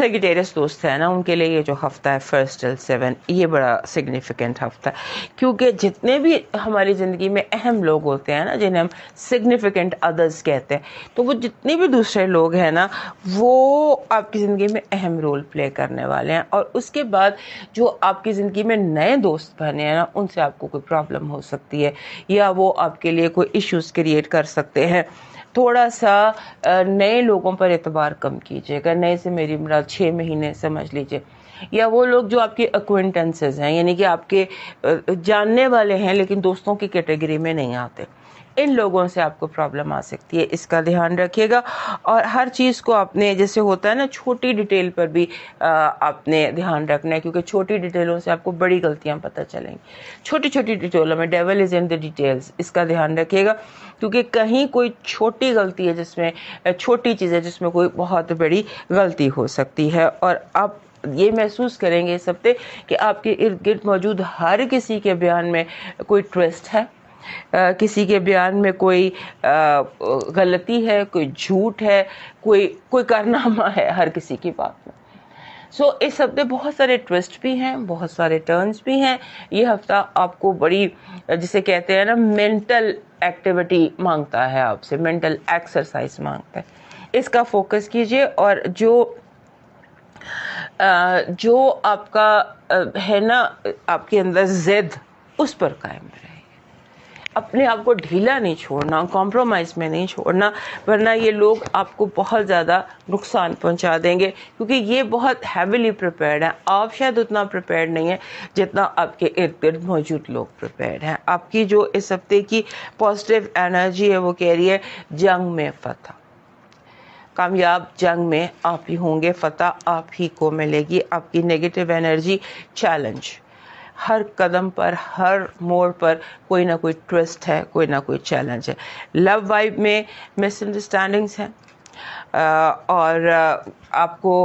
سیگیٹیریس دوست ہیں نا، ان کے لیے یہ جو ہفتہ ہے 1 till 7 یہ بڑا سگنیفیکنٹ ہفتہ ہے، کیونکہ جتنے بھی ہماری زندگی میں اہم لوگ ہوتے ہیں نا، جنہیں ہم سگنیفیکنٹ ادرس کہتے ہیں، تو وہ جتنے بھی دوسرے لوگ ہیں نا وہ آپ کی زندگی میں اہم رول پلے کرنے والے ہیں، اور اس کے بعد جو آپ کی زندگی میں نئے دوست بنے ہیں نا، ان سے آپ کو کوئی پرابلم ہو سکتی ہے، یا وہ آپ کے لیے کوئی ایشوز کریٹ کر سکتے ہیں۔ تھوڑا سا نئے لوگوں پر اعتبار کم کیجیے گا، نئے سے میری مراد 6 مہینے سمجھ لیجیے، یا وہ لوگ جو آپ کے ایکوینٹنسز ہیں، یعنی کہ آپ کے جاننے والے ہیں لیکن دوستوں کی کیٹیگری میں نہیں آتے، ان لوگوں سے آپ کو پرابلم آ سکتی ہے، اس کا دھیان رکھیے گا۔ اور ہر چیز کو آپ نے جیسے ہوتا ہے نا، چھوٹی ڈیٹیل پر بھی آپ نے دھیان رکھنا ہے، کیونکہ چھوٹی ڈیٹیلوں سے آپ کو بڑی غلطیاں پتہ چلیں گی۔ چھوٹی چھوٹی ڈیٹیلوں میں dual is in the details, اس کا دھیان رکھیے گا، کیونکہ کہیں کوئی چھوٹی غلطی ہے جس میں چھوٹی چیز ہے جس میں کوئی بہت بڑی غلطی ہو سکتی ہے، اور آپ یہ محسوس کریں گے اس ہفتے کہ آپ کے ارد گرد موجود ہر کسی کے بیان میں کوئی ٹویسٹ ہے، کسی کے بیان میں کوئی غلطی ہے، کوئی جھوٹ ہے، کوئی کارنامہ ہے ہر کسی کی بات میں۔ سو اس ہفتے بہت سارے ٹویسٹ بھی ہیں، بہت سارے ٹرنز بھی ہیں۔ یہ ہفتہ آپ کو بڑی جسے کہتے ہیں نا مینٹل ایکٹیویٹی مانگتا ہے، آپ سے مینٹل ایکسرسائز مانگتا ہے، اس کا فوکس کیجئے، اور جو آپ کا ہے نا آپ کے اندر ضد، اس پر قائم رہے، اپنے آپ کو ڈھیلا نہیں چھوڑنا، کمپرومائز میں نہیں چھوڑنا، ورنہ یہ لوگ آپ کو بہت زیادہ نقصان پہنچا دیں گے، کیونکہ یہ بہت ہیویلی پریپیئرڈ ہیں، آپ شاید اتنا پریپیئرڈ نہیں ہیں جتنا آپ کے ارد گرد موجود لوگ پریپیئرڈ ہیں۔ آپ کی جو اس ہفتے کی پازیٹیو انرجی ہے وہ کہہ رہی ہے جنگ میں فتح، کامیاب جنگ میں آپ ہی ہوں گے، فتح آپ ہی کو ملے گی۔ آپ کی نیگیٹو انرجی چیلنج، ہر قدم پر ہر موڑ پر کوئی نہ کوئی ٹویسٹ ہے، کوئی نہ کوئی چیلنج ہے۔ لو وائب میں مس انڈرسٹینڈنگس ہیں، اور آپ کو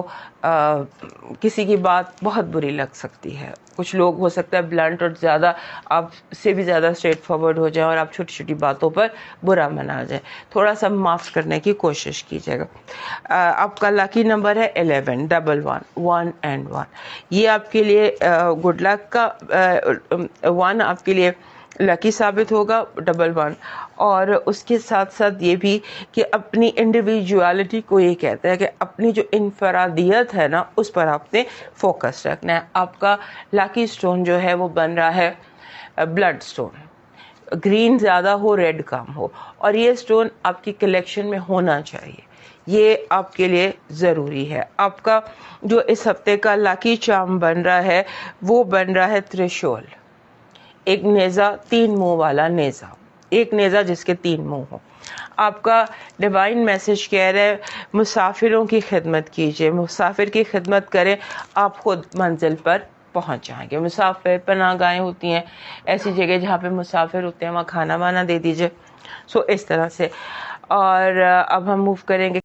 کسی کی بات بہت بری لگ سکتی ہے، کچھ لوگ ہو سکتا ہے بلنٹ اور زیادہ آپ سے بھی زیادہ اسٹریٹ فارورڈ ہو جائیں اور آپ چھوٹی چھوٹی باتوں پر برا منا جائیں، تھوڑا سا معاف کرنے کی کوشش کیجیے گا۔ آپ کا لاکی نمبر ہے 11 11 1 1، یہ آپ کے لیے گڈ لک کا 1 آپ کے لیے لکی ثابت ہوگا 11، اور اس کے ساتھ ساتھ یہ بھی کہ اپنی انڈیویجوالٹی کو یہ کہتا ہے کہ اپنی جو انفرادیت ہے نا اس پر آپ نے فوکس رکھنا ہے۔ آپ کا لاکی سٹون جو ہے وہ بن رہا ہے بلڈ سٹون، گرین زیادہ ہو ریڈ کم ہو، اور یہ سٹون آپ کی کلیکشن میں ہونا چاہیے، یہ آپ کے لیے ضروری ہے۔ آپ کا جو اس ہفتے کا لاکی چارم بن رہا ہے وہ بن رہا ہے ترشول، ایک نیزہ 3 منہ والا نیزہ، ایک نیزہ جس کے 3 منہ ہوں۔ آپ کا ڈیوائن میسج کہہ رہے ہیں مسافروں کی خدمت کیجیے، مسافر کی خدمت کریں، آپ خود منزل پر پہنچ جائیں گے۔ مسافر پناہ گاہیں ہوتی ہیں، ایسی جگہ جہاں پہ مسافر ہوتے ہیں وہاں کھانا وانا دے دیجیے، سو اس طرح سے۔ اور اب ہم موو کریں گے